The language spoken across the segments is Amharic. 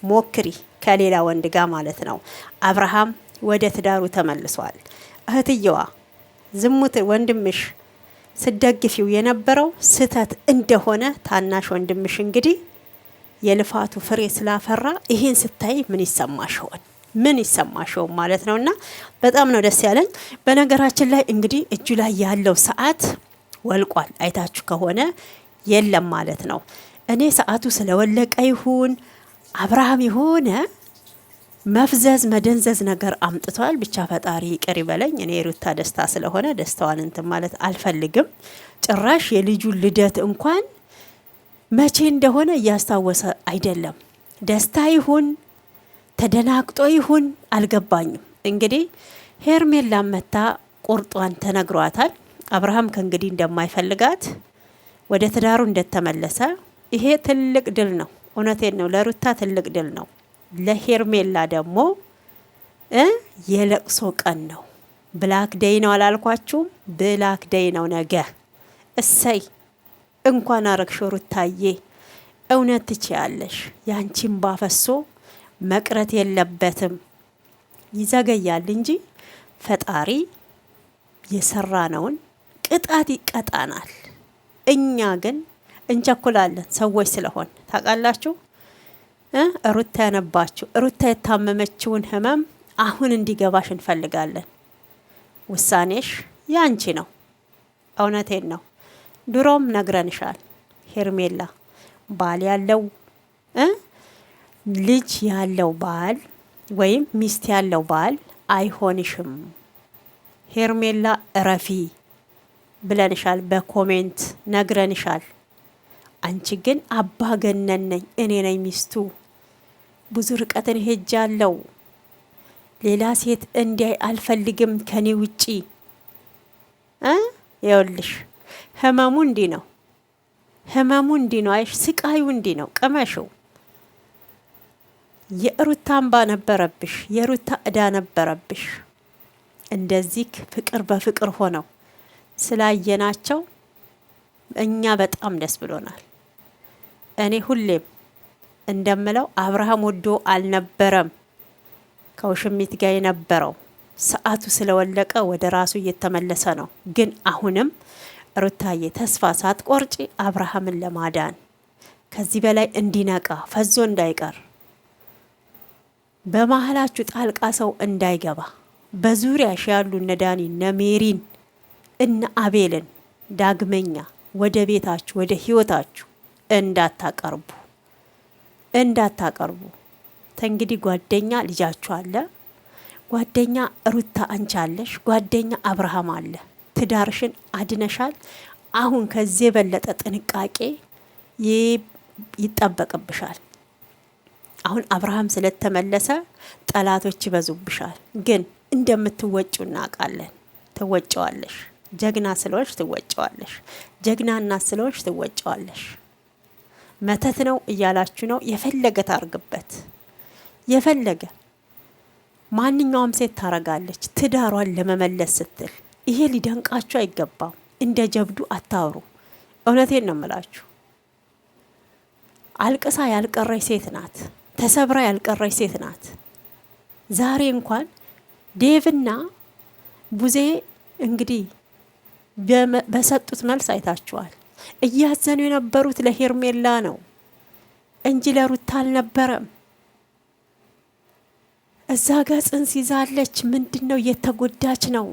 ሞክሪ ከሌላ ወንድ ጋር ማለት ነው። አብርሃም ወደ ትዳሩ ተመልሷል። እህትየዋ ዝሙት ወንድምሽ ስደግፊው የነበረው ስተት እንደሆነ ታናሽ ወንድምሽ እንግዲህ የልፋቱ ፍሬ ስላፈራ ይሄን ስታይ ምን ይሰማሽውን? ምን ይሰማሽው ማለት ነውና በጣም ነው ደስ ያለኝ። በነገራችን ላይ እንግዲህ እጁ ላይ ያለው ሰዓት ወልቋል። አይታችሁ ከሆነ የለም ማለት ነው። እኔ ሰዓቱ ስለወለቀ ይሁን አብርሃም የሆነ መፍዘዝ መደንዘዝ ነገር አምጥቷል። ብቻ ፈጣሪ ይቅር ይበለኝ። እኔ ሩታ ደስታ ስለሆነ ደስታዋን እንትን ማለት አልፈልግም። ጭራሽ የልጁ ልደት እንኳን መቼ እንደሆነ እያስታወሰ አይደለም። ደስታ ይሁን ተደናግጦ ይሁን አልገባኝም። እንግዲህ ሄርሜላ መታ ቁርጧን ተነግሯታል። አብርሃም ከእንግዲህ እንደማይፈልጋት ወደ ትዳሩ እንደተመለሰ ይሄ ትልቅ ድል ነው። እውነቴን ነው። ለሩታ ትልቅ ድል ነው። ለሄርሜላ ደግሞ የለቅሶ ቀን ነው። ብላክ ደይ ነው አላልኳችሁም? ብላክ ደይ ነው ነገ። እሰይ እንኳን አረግሽ ሩታዬ። እውነት ትችያለሽ። ያንቺን ባፈሶ መቅረት የለበትም። ይዘገያል እንጂ ፈጣሪ የሰራነውን ቅጣት ይቀጣናል። እኛ ግን እንቸኩላለን ሰዎች ስለሆን ታውቃላችሁ። ሩታ ያነባችሁ ሩታ የታመመችውን ህመም አሁን እንዲገባሽ እንፈልጋለን። ውሳኔሽ ያንቺ ነው። እውነቴን ነው። ድሮም ነግረንሻል ሄርሜላ ባል ያለው ልጅ ያለው ባል ወይም ሚስት ያለው ባል አይሆንሽም ሄርሜላ እረፊ ብለንሻል። በኮሜንት ነግረንሻል። አንቺ ግን አባ ገነን ነኝ እኔ ነኝ ሚስቱ፣ ብዙ ርቀትን ሄጃለሁ፣ ሌላ ሴት እንዲያይ አልፈልግም ከኔ ውጪ። ይኸውልሽ ህመሙ እንዲህ ነው። ህመሙ እንዲህ ነው። አይሽ ስቃዩ እንዲህ ነው። ቅመሽው። የሩታ እንባ ነበረብሽ፣ የሩታ እዳ ነበረብሽ። እንደዚህ ፍቅር በፍቅር ሆነው ስላየናቸው እኛ በጣም ደስ ብሎናል። እኔ ሁሌም እንደምለው አብርሃም ወዶ አልነበረም ከውሽሚት ጋር የነበረው። ሰዓቱ ስለወለቀ ወደ ራሱ እየተመለሰ ነው። ግን አሁንም ሩታዬ ተስፋ ሳትቆርጪ አብርሃምን ለማዳን ከዚህ በላይ እንዲነቃ ፈዞ እንዳይቀር በመሀላችሁ ጣልቃ ሰው እንዳይገባ በዙሪያሽ ያሉ እነ ዳኒ እነ ሜሪን እነ አቤልን ዳግመኛ ወደ ቤታችሁ ወደ ህይወታችሁ እንዳታቀርቡ። ተንግዲህ ጓደኛ ልጃችሁ አለ፣ ጓደኛ ሩታ አንቺ አለሽ፣ ጓደኛ አብርሃም አለ። ትዳርሽን አድነሻል። አሁን ከዚህ የበለጠ ጥንቃቄ ይጠበቅብሻል። አሁን አብርሃም ስለተመለሰ ጠላቶች ይበዙብሻል። ግን እንደምትወጪው እናውቃለን። ትወጪዋለሽ። ጀግና ስለሆንሽ ትወጪዋለሽ። ጀግና እናት ስለሆንሽ ትወጪዋለሽ። መተት ነው እያላችሁ ነው። የፈለገ ታርግበት። የፈለገ ማንኛውም ሴት ታረጋለች ትዳሯን ለመመለስ ስትል። ይሄ ሊደንቃችሁ አይገባም። እንደ ጀብዱ አታውሩ። እውነቴን ነው የምላችሁ። አልቅሳ ያልቀረች ሴት ናት። ተሰብራ ያልቀረች ሴት ናት። ዛሬ እንኳን ዴቭና ቡዜ እንግዲህ በሰጡት መልስ አይታችኋል። እያዘኑ የነበሩት ለሄርሜላ ነው እንጂ ለሩታ አልነበረም። እዛ ጋር ጽንስ ይዛለች። ምንድነው እየተጎዳች ነው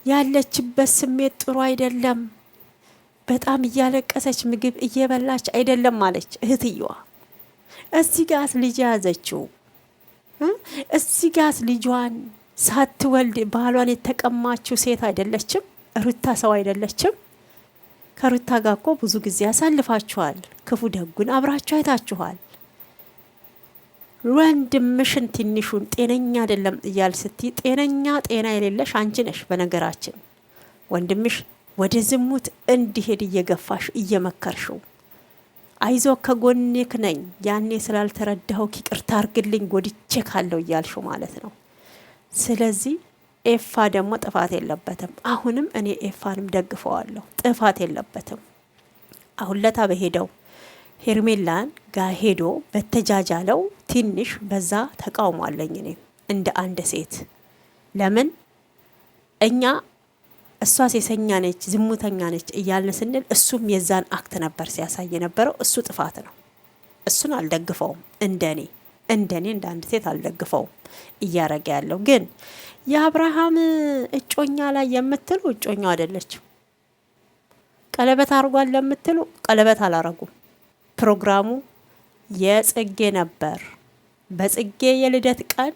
ያለችበት? ስሜት ጥሩ አይደለም። በጣም እያለቀሰች ምግብ እየበላች አይደለም አለች እህትየዋ። እዚህ ጋር ልጅ ያዘችው፣ እዚህ ጋር ልጇን ሳትወልድ ባሏን የተቀማችው ሴት አይደለችም? ሩታ ሰው አይደለችም? ከሩታ ጋር እኮ ብዙ ጊዜ ያሳልፋችኋል። ክፉ ደጉን አብራችሁ አይታችኋል። ወንድምሽን ትንሹን ጤነኛ አይደለም እያል ስትይ ጤና የሌለሽ አንቺ ነሽ። በነገራችን ወንድምሽ ወደ ዝሙት እንዲሄድ እየገፋሽ እየመከርሽው፣ አይዞ ከጎኔክ ነኝ ያኔ ስላልተረዳው ይቅርታ አርግልኝ ጎድቼ ካለው እያልሽው ማለት ነው። ስለዚህ ኤፋ ደግሞ ጥፋት የለበትም። አሁንም እኔ ኤፋንም ደግፈዋለሁ። ጥፋት የለበትም። አሁን ለታ በሄደው ሄርሜላን ጋር ሄዶ በተጃጃለው ትንሽ በዛ ተቃውሞ አለኝ እኔም እንደ አንድ ሴት። ለምን እኛ እሷ ሴሰኛ ነች ዝሙተኛ ነች እያልን ስንል እሱም የዛን አክት ነበር ሲያሳይ የነበረው። እሱ ጥፋት ነው። እሱን አልደግፈውም። እንደኔ እንደ አንድ ሴት አልደግፈውም እያረገ ያለው። ግን የአብርሃም እጮኛ ላይ የምትሉ እጮኛው አይደለችም። ቀለበት አርጓል ለምትሉ ቀለበት አላረጉም። ፕሮግራሙ የጽጌ ነበር። በጽጌ የልደት ቀን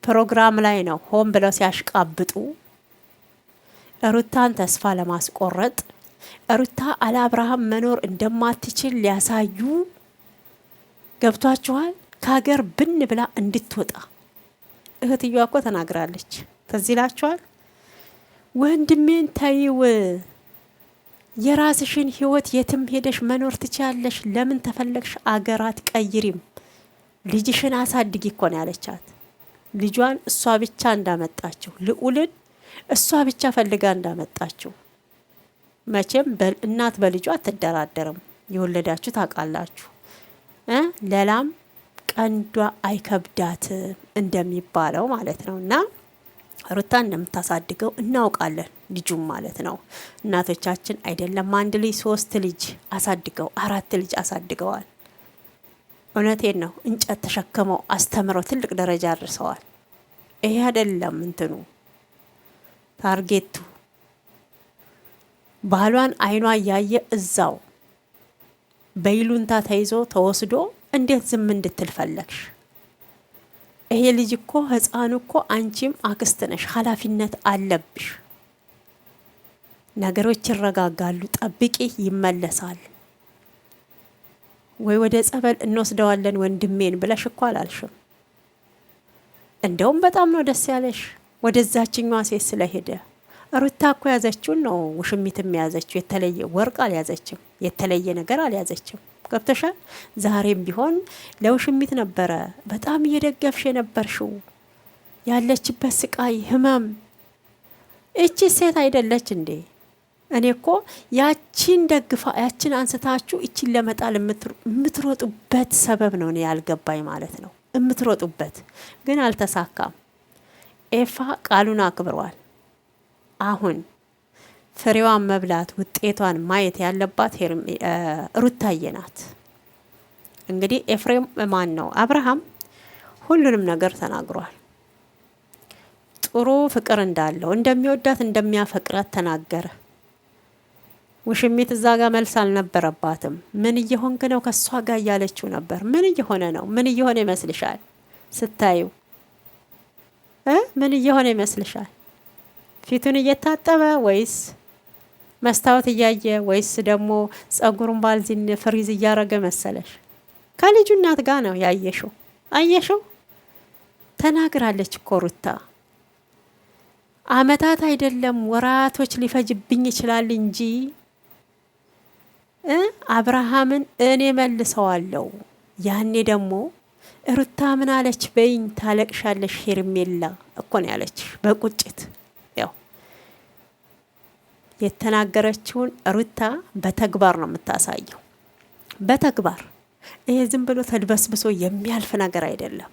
ፕሮግራም ላይ ነው ሆን ብለው ሲያሽቃብጡ ሩታን ተስፋ ለማስቆረጥ ሩታ አለ አብርሃም መኖር እንደማትችል ሊያሳዩ ገብቷችኋል። ከሀገር ብን ብላ እንድትወጣ እህትየዋ እኮ ተናግራለች። ተዚላችኋል። ወንድሜን ተይው፣ የራስሽን ህይወት የትም ሄደሽ መኖር ትችያለሽ። ለምን ተፈለግሽ አገራት ቀይሪም፣ ልጅሽን አሳድጊ እኮ ነው ያለቻት። ልጇን እሷ ብቻ እንዳመጣችው ልዑልን እሷ ብቻ ፈልጋ እንዳመጣችው። መቼም እናት በልጇ አትደራደርም። የወለዳችሁ ታውቃላችሁ። ለላም ቀንዷ አይከብዳት እንደሚባለው ማለት ነው። እና ሩታ እንደምታሳድገው እናውቃለን። ልጁም ማለት ነው። እናቶቻችን አይደለም አንድ ልጅ 3 ልጅ አሳድገው 4 ልጅ አሳድገዋል። እውነቴን ነው። እንጨት ተሸክመው አስተምረው ትልቅ ደረጃ አድርሰዋል። ይሄ አይደለም እንትኑ ታርጌቱ። ባሏን አይኗ እያየ እዛው በይሉንታ ተይዞ ተወስዶ እንዴት ዝም እንድትል ፈለግሽ? ይሄ ልጅ እኮ ህፃኑ እኮ አንቺም አክስት ነሽ፣ ኃላፊነት አለብሽ። ነገሮች ይረጋጋሉ፣ ጠብቂ፣ ይመለሳል። ወይ ወደ ጸበል እንወስደዋለን ወንድሜን ብለሽ እኮ አላልሽም። እንደውም በጣም ነው ደስ ያለሽ ወደዛችኛዋ ሴት ስለሄደ። ሩታ እኮ ያዘችውን ነው ውሽሚትም ያዘችው። የተለየ ወርቅ አልያዘችም፣ የተለየ ነገር አልያዘችም። ገብተሻል። ዛሬም ቢሆን ለውሽሚት ነበረ በጣም እየደገፍሽ የነበርሽው ያለችበት ስቃይ ህመም። እቺ ሴት አይደለች እንዴ? እኔ እኮ ያቺን ደግፋ ያቺን አንስታችሁ እቺን ለመጣል የምትሮጡበት ሰበብ ነው እኔ ያልገባኝ ማለት ነው። የምትሮጡበት ግን አልተሳካም። ኤፋ ቃሉን አክብሯል። አሁን ፍሬዋን መብላት ውጤቷን ማየት ያለባት ሩታዬ ናት። እንግዲህ ኤፍሬም ማን ነው አብርሃም ሁሉንም ነገር ተናግሯል። ጥሩ ፍቅር እንዳለው እንደሚወዳት እንደሚያፈቅራት ተናገረ። ውሽሚት እዛ ጋር መልስ አልነበረባትም። ምን እየሆንክ ነው ከሷ ጋር እያለችው ነበር። ምን እየሆነ ነው? ምን እየሆነ ይመስልሻል ስታዩ? ምን እየሆነ ይመስልሻል? ፊቱን እየታጠበ ወይስ መስታወት እያየ ወይስ ደግሞ ጸጉሩን ባልዚን ፍሪዝ እያረገ መሰለሽ? ከልጁ እናት ጋር ነው ያየሽው። አየሽው? ተናግራለች እኮ ሩታ። አመታት አይደለም ወራቶች ሊፈጅብኝ ይችላል እንጂ አብርሃምን እኔ መልሰዋለሁ። ያኔ ደግሞ ሩታ ምን አለች በይኝ ታለቅሻለሽ ሄርሜላ እኮ ነው ያለች በቁጭት። ያው የተናገረችውን ሩታ በተግባር ነው የምታሳየው። በተግባር ይሄ ዝም ብሎ ተድበስብሶ የሚያልፍ ነገር አይደለም።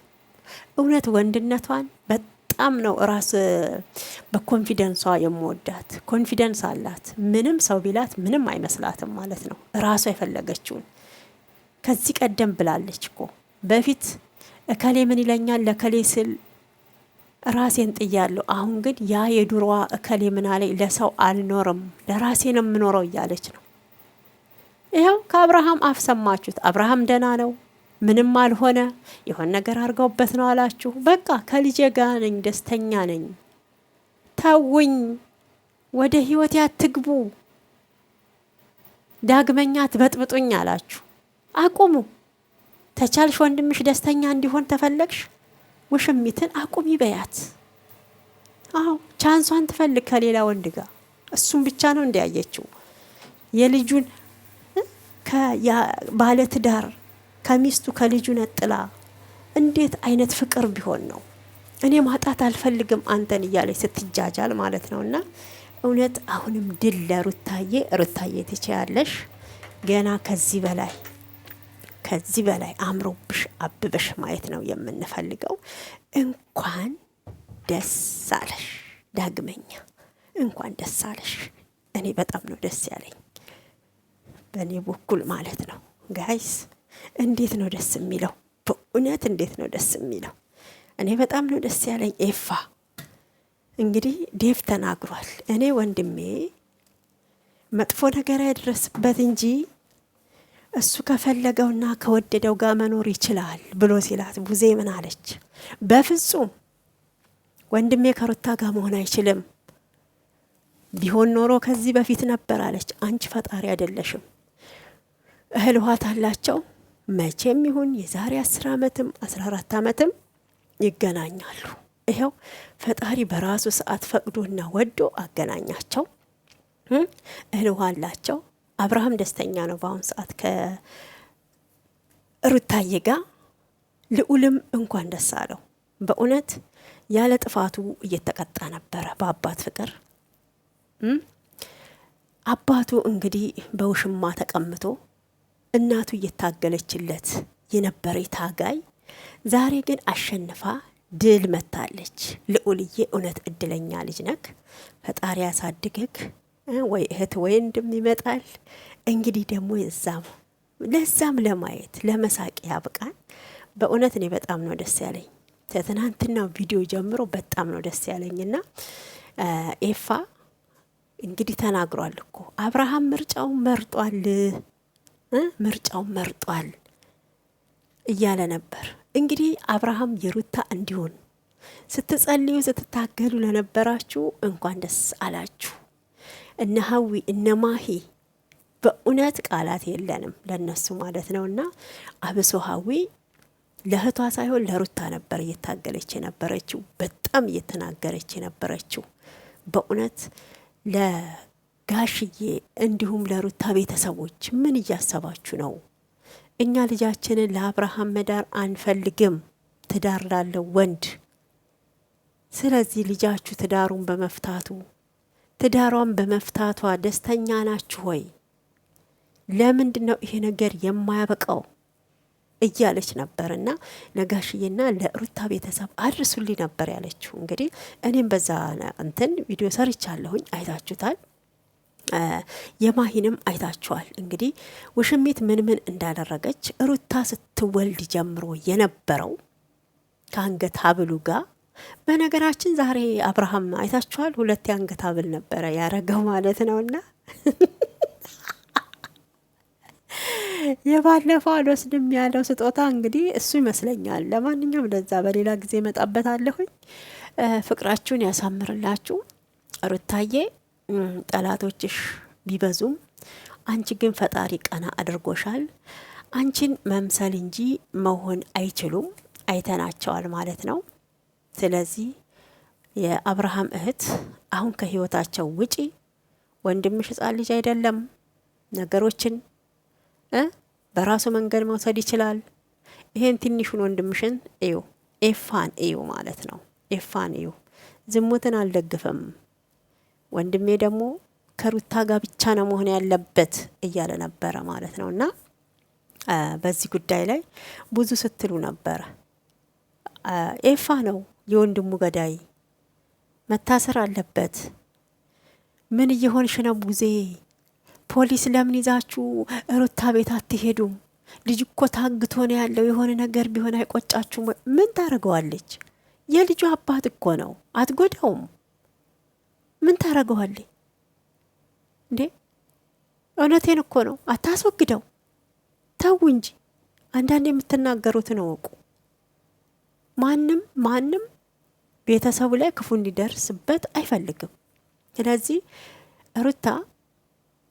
እውነት ወንድነቷን በጣም ነው ራስ በኮንፊደንሷ የምወዳት። ኮንፊደንስ አላት። ምንም ሰው ቢላት ምንም አይመስላትም ማለት ነው። ራሷ የፈለገችውን ከዚህ ቀደም ብላለች እኮ በፊት እከሌ ምን ይለኛል ለከሌ ስል ራሴን ጥያለሁ። አሁን ግን ያ የዱሮዋ እከሌ ምን አለኝ ለሰው አልኖርም ለራሴ ነው የምኖረው እያለች ነው። ይኸው ከአብርሃም አፍ ሰማችሁት። አብርሃም ደህና ነው፣ ምንም አልሆነ፣ የሆነ ነገር አድርገውበት ነው አላችሁ። በቃ ከልጄ ጋር ነኝ፣ ደስተኛ ነኝ፣ ተውኝ፣ ወደ ህይወት ያትግቡ፣ ዳግመኛ ትበጥብጡኝ አላችሁ። አቁሙ። ተቻልሽ ወንድምሽ ደስተኛ እንዲሆን ተፈለግሽ፣ ውሽሚትን አቁሚ በያት። አዎ ቻንሷን ትፈልግ ከሌላ ወንድ ጋር። እሱም ብቻ ነው እንዲያየችው የልጁን ከባለ ትዳር ከሚስቱ ከልጁ ነጥላ እንዴት አይነት ፍቅር ቢሆን ነው? እኔ ማጣት አልፈልግም አንተን እያለች ስትጃጃል ማለት ነውና እውነት አሁንም ድል ለሩታዬ። ሩታዬ ትችያለሽ ገና ከዚህ በላይ ከዚህ በላይ አምሮብሽ አብበሽ ማየት ነው የምንፈልገው። እንኳን ደስ አለሽ ዳግመኛ፣ እንኳን ደስ አለሽ። እኔ በጣም ነው ደስ ያለኝ በእኔ በኩል ማለት ነው። ጋይስ እንዴት ነው ደስ የሚለው? በእውነት እንዴት ነው ደስ የሚለው? እኔ በጣም ነው ደስ ያለኝ። ኤፋ እንግዲህ ዴቭ ተናግሯል። እኔ ወንድሜ መጥፎ ነገር ያድረስበት እንጂ እሱ ከፈለገውና ከወደደው ጋር መኖር ይችላል ብሎ ሲላት ቡዜ ምን አለች? በፍጹም ወንድሜ ከሩታ ጋር መሆን አይችልም፣ ቢሆን ኖሮ ከዚህ በፊት ነበር አለች። አንቺ ፈጣሪ አይደለሽም። እህል ውሃት አላቸው መቼም ይሁን የዛሬ 10 ዓመትም 14 ዓመትም ይገናኛሉ። ይኸው ፈጣሪ በራሱ ሰዓት ፈቅዶና ወዶ አገናኛቸው። እህል ውሃ አላቸው። አብርሃም ደስተኛ ነው በአሁኑ ሰዓት ከሩታዬ ጋር። ልዑልም እንኳን ደስ አለው። በእውነት ያለ ጥፋቱ እየተቀጣ ነበረ በአባት ፍቅር። አባቱ እንግዲህ በውሽማ ተቀምጦ እናቱ እየታገለችለት የነበረ ታጋይ ዛሬ ግን አሸንፋ ድል መታለች። ልዑልዬ እውነት እድለኛ ልጅ ነክ። ፈጣሪ ያሳድገክ። ወይ እህት ወይ ወንድም ይመጣል። እንግዲህ ደግሞ ለዛም ለማየት ለመሳቅ ያብቃን። በእውነት እኔ በጣም ነው ደስ ያለኝ። ከትናንትናው ቪዲዮ ጀምሮ በጣም ነው ደስ ያለኝና ኤፋ እንግዲህ ተናግሯል እኮ አብርሃም ምርጫውን መርጧል እያለ ነበር። እንግዲህ አብርሃም የሩታ እንዲሆን ስትጸልዩ ስትታገሉ ለነበራችሁ እንኳን ደስ አላችሁ። እነ ሀዊ እነ ማሂ በእውነት ቃላት የለንም ለነሱ ማለት ነውና፣ አብሶ ሀዊ ለእህቷ ሳይሆን ለሩታ ነበር እየታገለች የነበረችው፣ በጣም እየተናገረች የነበረችው። በእውነት ለጋሽዬ እንዲሁም ለሩታ ቤተሰቦች ምን እያሰባችሁ ነው? እኛ ልጃችንን ለአብርሃም መዳር አንፈልግም፣ ትዳር ላለው ወንድ። ስለዚህ ልጃችሁ ትዳሯን በመፍታቷ ደስተኛ ናችሁ ወይ? ለምንድን ነው ይሄ ነገር የማያበቃው? እያለች ነበርና ለጋሽዬና ለሩታ ቤተሰብ አድርሱልኝ ነበር ያለችው። እንግዲህ እኔም በዛ እንትን ቪዲዮ ሰርቻለሁኝ፣ አይታችሁታል። የማሂንም አይታችኋል። እንግዲህ ውሽሚት ምን እንዳደረገች ሩታ ስትወልድ ጀምሮ የነበረው ከአንገት ሀብሉ ጋር። በነገራችን ዛሬ አብርሃም አይታችኋል፣ 2 የአንገት ሀብል ነበረ ያረገው ማለት ነውና የባለፈው አልወስድም ያለው ስጦታ እንግዲህ እሱ ይመስለኛል። ለማንኛውም ለዛ በሌላ ጊዜ መጣበታለሁኝ። ፍቅራችሁን ያሳምርላችሁ ሩታዬ። ጠላቶችሽ ቢበዙም አንቺ ግን ፈጣሪ ቀና አድርጎሻል። አንቺን መምሰል እንጂ መሆን አይችሉም። አይተናቸዋል ማለት ነው። ስለዚህ የአብርሃም እህት አሁን ከህይወታቸው ውጪ። ወንድምሽ ሕፃን ልጅ አይደለም። ነገሮችን በራሱ መንገድ መውሰድ ይችላል። ይሄን ትንሹን ወንድምሽን እዩ፣ ኤፋን እዩ ማለት ነው። ኤፋን እዩ። ዝሙትን አልደግፍም፣ ወንድሜ ደግሞ ከሩታ ጋር ብቻ ነው መሆን ያለበት እያለ ነበረ ማለት ነው። እና በዚህ ጉዳይ ላይ ብዙ ስትሉ ነበረ። ኤፋ ነው የወንድሙ ገዳይ፣ መታሰር አለበት። ምን እየሆንሽ ነው ቡዜ? ፖሊስ ለምን ይዛችሁ ሩታ ቤት አትሄዱም? ልጅ እኮ ታግቶ ነው ያለው። የሆነ ነገር ቢሆን አይቆጫችሁም? ምን ታረገዋለች? የልጁ አባት እኮ ነው። አትጎዳውም? ምን ታረገዋለች እንዴ? እውነቴን እኮ ነው። አታስወግደው፣ ተው እንጂ። አንዳንድ የምትናገሩትን እወቁ። ማንም ቤተሰቡ ላይ ክፉ እንዲደርስበት አይፈልግም። ስለዚህ ሩታ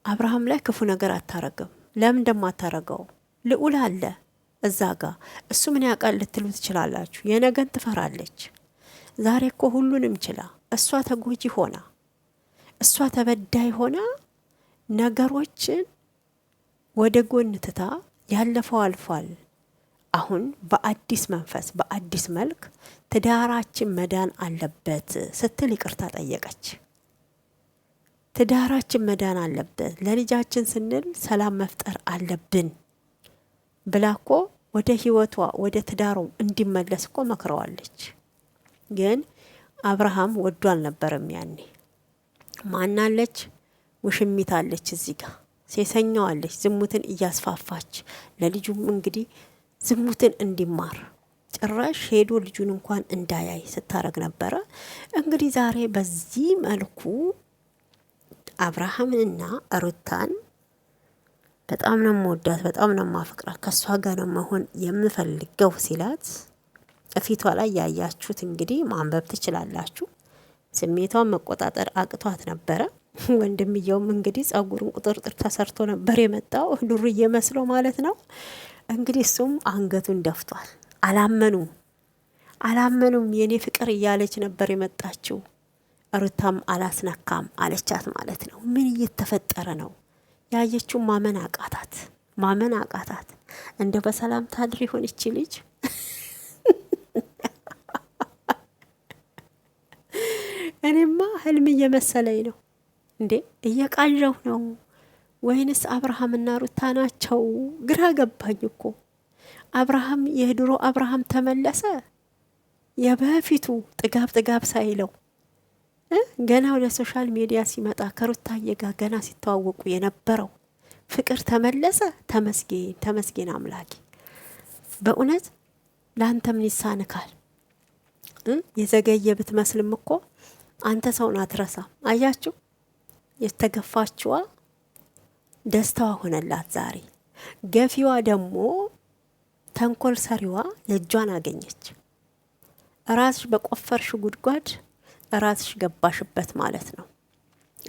አብርሃም ላይ ክፉ ነገር አታረግም። ለምን እንደማታረገው ልዑል አለ እዛ ጋ። እሱ ምን ያውቃል ልትሉ ትችላላችሁ። የነገን ትፈራለች። ዛሬ እኮ ሁሉንም ችላ፣ እሷ ተጎጂ ሆና፣ እሷ ተበዳይ ሆና ነገሮችን ወደ ጎን ትታ ያለፈው አልፏል። አሁን በአዲስ መንፈስ በአዲስ መልክ ትዳራችን መዳን አለበት ስትል ይቅርታ ጠየቀች። ትዳራችን መዳን አለበት፣ ለልጃችን ስንል ሰላም መፍጠር አለብን ብላ እኮ ወደ ህይወቷ ወደ ትዳሩ እንዲመለስ እኮ መክረዋለች። ግን አብርሃም ወዶ አልነበረም ያኔ። ማናለች? ውሽሚት አለች እዚህ ጋር ሴሰኛዋለች፣ ዝሙትን እያስፋፋች ለልጁም እንግዲህ ዝሙትን እንዲማር ጭራሽ ሄዶ ልጁን እንኳን እንዳያይ ስታረግ ነበረ። እንግዲህ ዛሬ በዚህ መልኩ አብርሃምንና ሩታን በጣም ነው የምወዳት፣ በጣም ነው የማፈቅራት፣ ከእሷ ጋር ነው መሆን የምፈልገው ሲላት ፊቷ ላይ ያያችሁት እንግዲህ ማንበብ ትችላላችሁ። ስሜቷን መቆጣጠር አቅቷት ነበረ። ወንድምየውም እንግዲህ ጸጉሩን ቁጥርጥር ተሰርቶ ነበር የመጣው ዱርዬ መስሎ ማለት ነው። እንግዲህ እሱም አንገቱን ደፍቷል። አላመኑም የኔ ፍቅር እያለች ነበር የመጣችው። ሩታም አላስነካም አለቻት ማለት ነው። ምን እየተፈጠረ ነው? ያየችው ማመን አቃታት። እንደ በሰላም ታድር ይሆን እቺ ልጅ? እኔማ ህልም እየመሰለኝ ነው እንዴ፣ እየቃዠሁ ነው ወይንስ አብርሃምና ሩታ ናቸው? ግራ ገባኝ እኮ። አብርሃም የድሮ አብርሃም ተመለሰ? የበፊቱ ጥጋብ ሳይለው ገና ወደ ሶሻል ሚዲያ ሲመጣ ከሩታዬ ጋር ገና ሲተዋወቁ የነበረው ፍቅር ተመለሰ? ተመስገን አምላኬ። በእውነት ለአንተ ምን ይሳንካል? የዘገየ ብትመስልም እኮ አንተ ሰውን አትረሳም። አያችሁ፣ የተገፋችዋ ደስታዋ ሆነላት ዛሬ። ገፊዋ ደግሞ ተንኮል ሰሪዋ የእጇን አገኘች። ራስሽ በቆፈርሽ ጉድጓድ ራስሽ ገባሽበት ማለት ነው።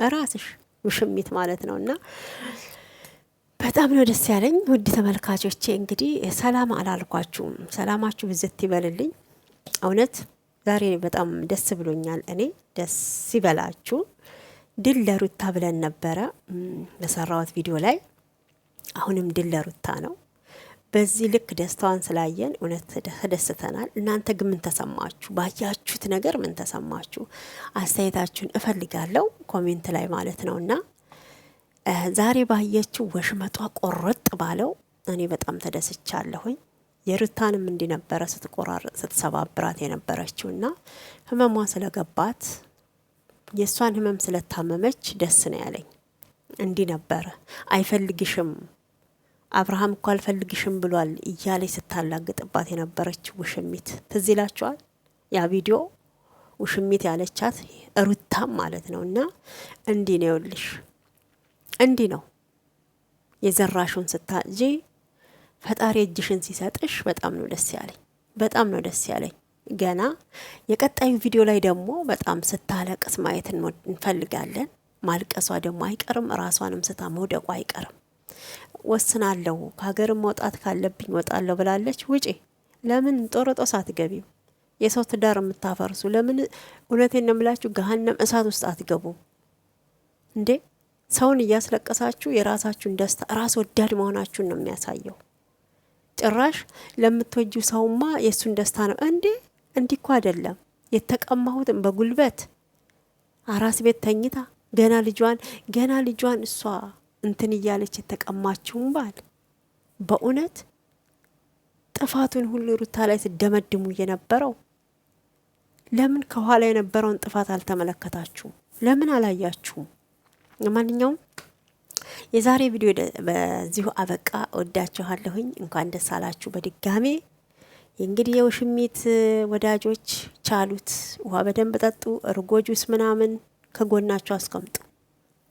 ራስሽ ውሽሚት ማለት ነው። እና በጣም ነው ደስ ያለኝ ውድ ተመልካቾቼ። እንግዲህ ሰላም አላልኳችሁም፣ ሰላማችሁ ብዝት ይበልልኝ። እውነት ዛሬ በጣም ደስ ብሎኛል። እኔ ደስ ይበላችሁ። ድል ለሩታ ብለን ነበረ በሰራሁት ቪዲዮ ላይ። አሁንም ድል ለሩታ ነው። በዚህ ልክ ደስታዋን ስላየን እውነት ተደስተናል። እናንተ ግን ምን ተሰማችሁ? ባያችሁት ነገር ምን ተሰማችሁ? አስተያየታችሁን እፈልጋለሁ ኮሜንት ላይ ማለት ነው። እና ዛሬ ባየችው ወሽመጧ ቆረጥ ባለው እኔ በጣም ተደስቻለሁኝ። የሩታንም እንዲነበረ ስትቆራረጥ ስትሰባብራት የነበረችው እና ህመሟ ስለገባት የእሷን ህመም ስለታመመች ደስ ነው ያለኝ። እንዲህ ነበረ። አይፈልግሽም አብርሃም እኮ አልፈልግሽም ብሏል እያለች ስታላግጥባት የነበረችው ውሽሚት ትዝ ይላችኋል? ያ ቪዲዮ ውሽሚት ያለቻት ሩታም ማለት ነው። እና እንዲህ ነው ይኸውልሽ፣ እንዲህ ነው የዘራሹን ስታጂ ፈጣሪ እጅሽን ሲሰጥሽ በጣም ነው ደስ ያለኝ፣ በጣም ነው ደስ ያለኝ። ገና የቀጣዩ ቪዲዮ ላይ ደግሞ በጣም ስታለቅስ ማየት እንፈልጋለን። ማልቀሷ ደግሞ አይቀርም፣ ራሷንም ስታ መውደቋ አይቀርም። ወስናለሁ ከሀገርም መውጣት ካለብኝ ወጣለሁ ብላለች። ውጪ። ለምን ጦርጦስ አትገቢም? የሰው ትዳር የምታፈርሱ ለምን? እውነቴን ነው የምላችሁ፣ ገሀነም እሳት ውስጥ አትገቡም እንዴ? ሰውን እያስለቀሳችሁ የራሳችሁን ደስታ ራስ ወዳድ መሆናችሁን ነው የሚያሳየው። ጭራሽ ለምትወጁ ሰውማ የእሱን ደስታ ነው እንዴ? እንዲህ እኮ አይደለም። የተቀማሁትም በጉልበት አራስ ቤት ተኝታ ገና ልጇን እሷ እንትን እያለች የተቀማችውን ባል በእውነት ጥፋቱን ሁሉ ሩታ ላይ ስደመድሙ የነበረው ለምን ከኋላ የነበረውን ጥፋት አልተመለከታችሁም? ለምን አላያችሁም? ለማንኛውም የዛሬ ቪዲዮ በዚሁ አበቃ። ወዳችኋለሁኝ። እንኳን ደስ አላችሁ በድጋሜ። እንግዲህ የውሽሚት ወዳጆች ቻሉት። ውሃ በደንብ ጠጡ። እርጎ ጁስ ምናምን ከጎናችሁ አስቀምጡ።